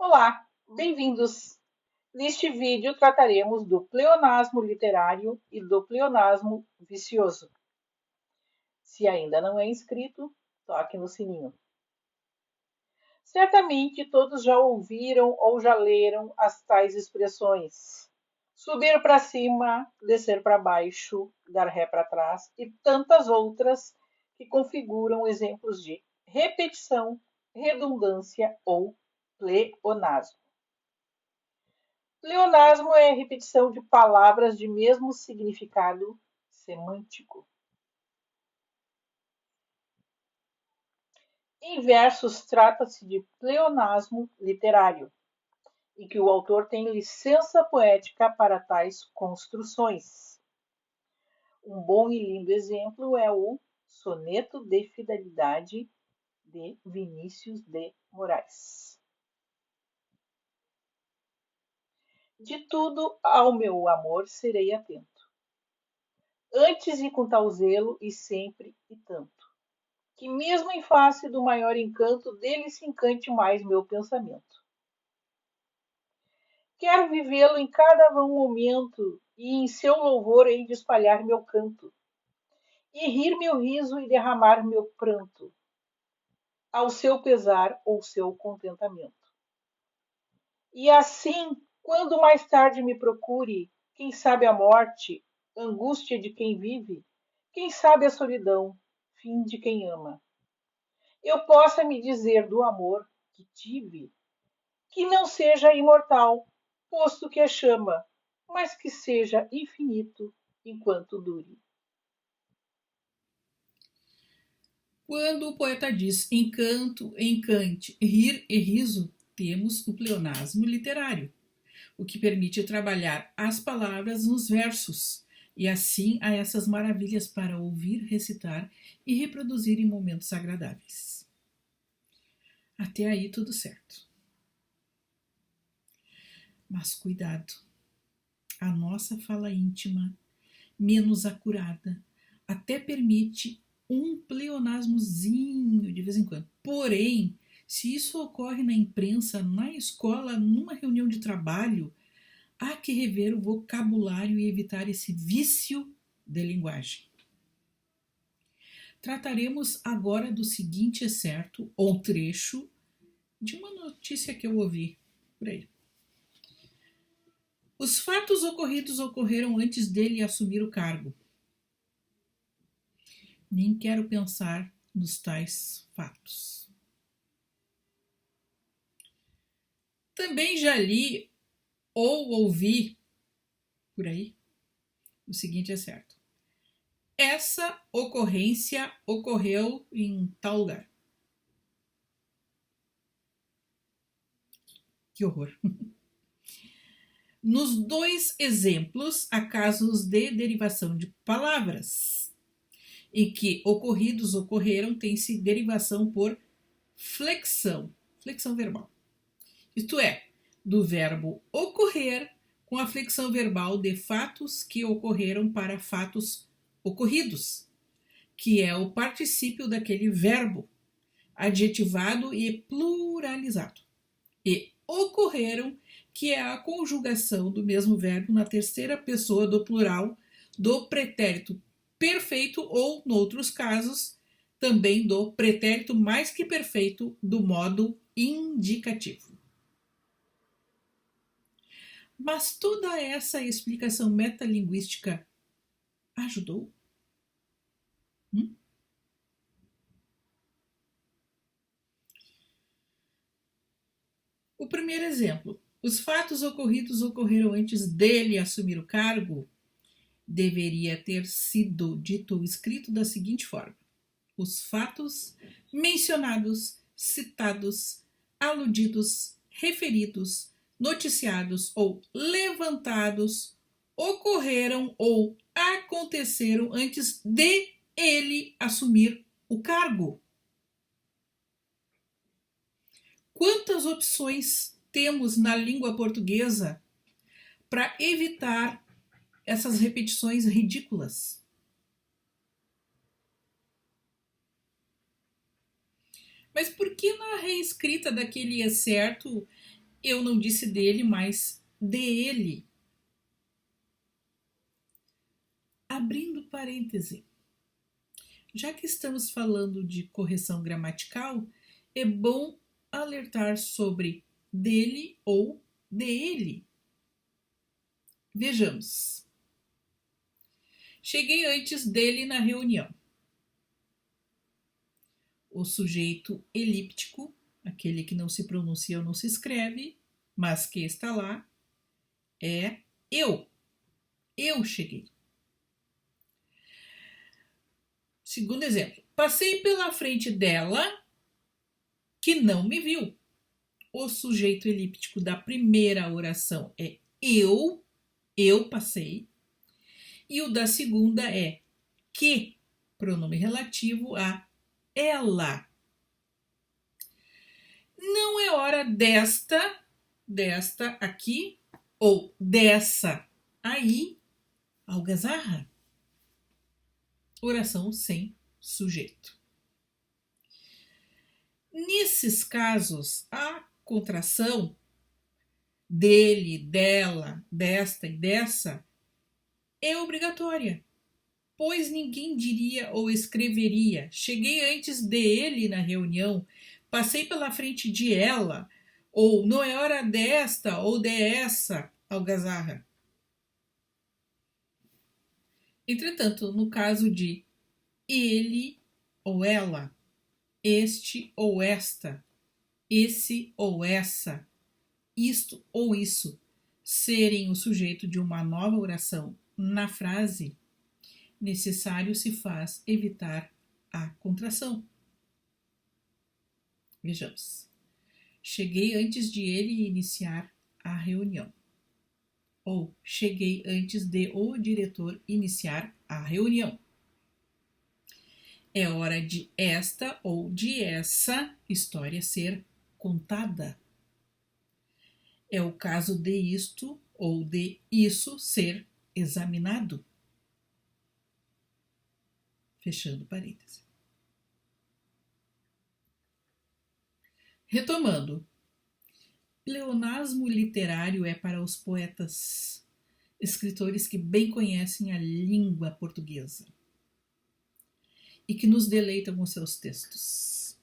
Olá, bem-vindos! Neste vídeo trataremos do pleonasmo literário e do pleonasmo vicioso. Se ainda não é inscrito, toque no sininho. Certamente todos já ouviram ou já leram as tais expressões: subir para cima, descer para baixo, dar ré para trás e tantas outras que configuram exemplos de repetição, redundância ou pleonasmo. Pleonasmo é a repetição de palavras de mesmo significado semântico. Em versos, trata-se de pleonasmo literário, em que o autor tem licença poética para tais construções. Um bom e lindo exemplo é o Soneto de Fidelidade de Vinícius de Moraes. De tudo ao meu amor serei atento, antes e com tal zelo e sempre e tanto, que mesmo em face do maior encanto, dele se encante mais meu pensamento. Quero vivê-lo em cada momento, e em seu louvor hei de espalhar meu canto, e rir meu riso e derramar meu pranto, ao seu pesar ou seu contentamento. E assim, quando mais tarde me procure, quem sabe a morte, angústia de quem vive, quem sabe a solidão, fim de quem ama, eu possa me dizer do amor que tive, que não seja imortal, posto que é chama, mas que seja infinito enquanto dure. Quando o poeta diz encanto, encante, rir e riso, temos o pleonasmo literário, o que permite trabalhar as palavras nos versos, e assim há essas maravilhas para ouvir, recitar e reproduzir em momentos agradáveis. Até aí tudo certo. Mas cuidado, a nossa fala íntima, menos acurada, até permite um pleonasmozinho de vez em quando. Porém, se isso ocorre na imprensa, na escola, numa reunião de trabalho, há que rever o vocabulário e evitar esse vício de linguagem. Trataremos agora do seguinte excerto ou trecho de uma notícia que eu ouvi por aí. Os fatos ocorridos ocorreram antes dele assumir o cargo. Nem quero pensar nos tais fatos. Também já li ou ouvi por aí o seguinte é certo. Essa ocorrência ocorreu em tal lugar. Que horror. Nos dois exemplos, há casos de derivação de palavras, em que ocorridos ocorreram tem-se derivação por flexão verbal. Isto é, do verbo ocorrer com a flexão verbal de fatos que ocorreram para fatos ocorridos, que é o particípio daquele verbo, adjetivado e pluralizado. E ocorreram, que é a conjugação do mesmo verbo na terceira pessoa do plural do pretérito perfeito ou, noutros casos, também do pretérito mais que perfeito do modo indicativo. Mas toda essa explicação metalinguística ajudou? O primeiro exemplo. Os fatos ocorridos ocorreram antes dele assumir o cargo. Deveria ter sido dito ou escrito da seguinte forma: os fatos mencionados, citados, aludidos, referidos, noticiados ou levantados ocorreram ou aconteceram antes de ele assumir o cargo. Quantas opções temos na língua portuguesa para evitar essas repetições ridículas? Mas por que na reescrita daquele excerto Eu não disse dele, mas dele. Abrindo parêntese. Já que estamos falando de correção gramatical, é bom alertar sobre dele ou dele. Vejamos. Cheguei antes dele na reunião. O sujeito elíptico, aquele que não se pronuncia ou não se escreve, mas que está lá, é eu. Eu cheguei. Segundo exemplo. Passei pela frente dela, que não me viu. O sujeito elíptico da primeira oração é eu passei. E o da segunda é que, pronome relativo a ela. Não é hora desta aqui, ou dessa aí, algazarra. Oração sem sujeito. Nesses casos, a contração dele, dela, desta e dessa é obrigatória, pois ninguém diria ou escreveria: cheguei antes dele na reunião, passei pela frente de ela, ou não é hora desta ou dessa algazarra. Entretanto, no caso de ele ou ela, este ou esta, esse ou essa, isto ou isso, serem o sujeito de uma nova oração na frase, necessário se faz evitar a contração. Vejamos. Cheguei antes de ele iniciar a reunião. Ou cheguei antes de o diretor iniciar a reunião. É hora de esta ou de essa história ser contada. É o caso de isto ou de isso ser examinado. Fechando parênteses. Retomando. Pleonasmo literário é para os poetas, escritores que bem conhecem a língua portuguesa e que nos deleitam com seus textos,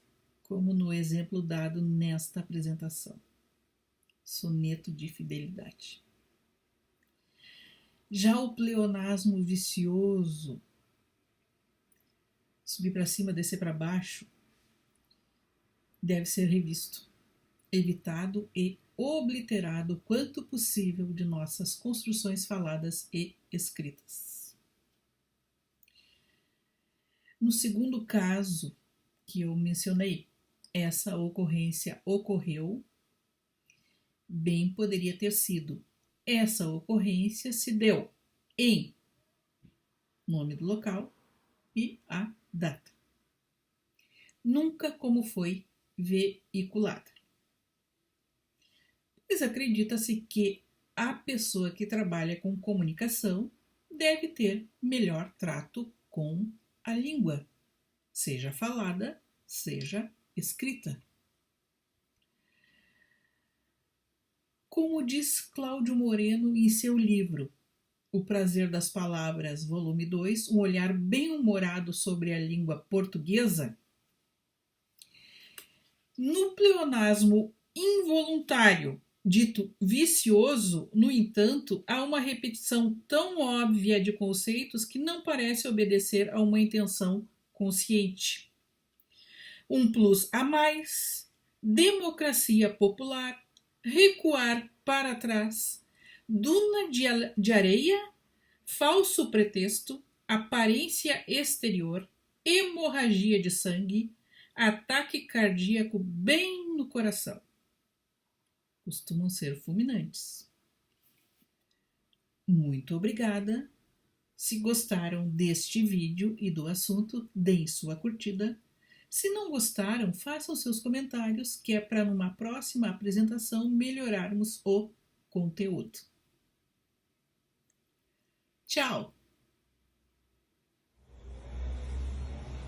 como no exemplo dado nesta apresentação. Soneto de fidelidade. Já o pleonasmo vicioso, subir para cima, descer para baixo, deve ser revisto, evitado e obliterado quanto possível de nossas construções faladas e escritas. No segundo caso que eu mencionei, essa ocorrência ocorreu, bem poderia ter sido: essa ocorrência se deu em nome do local e a data. Nunca como foi veiculada. Pois acredita-se que a pessoa que trabalha com comunicação deve ter melhor trato com a língua, seja falada, seja escrita. Como diz Cláudio Moreno em seu livro O Prazer das Palavras, volume 2, um olhar bem-humorado sobre a língua portuguesa, no pleonasmo involuntário, dito vicioso, no entanto, há uma repetição tão óbvia de conceitos que não parece obedecer a uma intenção consciente. Um plus a mais, democracia popular, recuar para trás, duna de areia, falso pretexto, aparência exterior, hemorragia de sangue, ataque cardíaco bem no coração. Costumam ser fulminantes. Muito obrigada. Se gostaram deste vídeo e do assunto, deem sua curtida. Se não gostaram, façam seus comentários, que é para numa próxima apresentação melhorarmos o conteúdo. Tchau!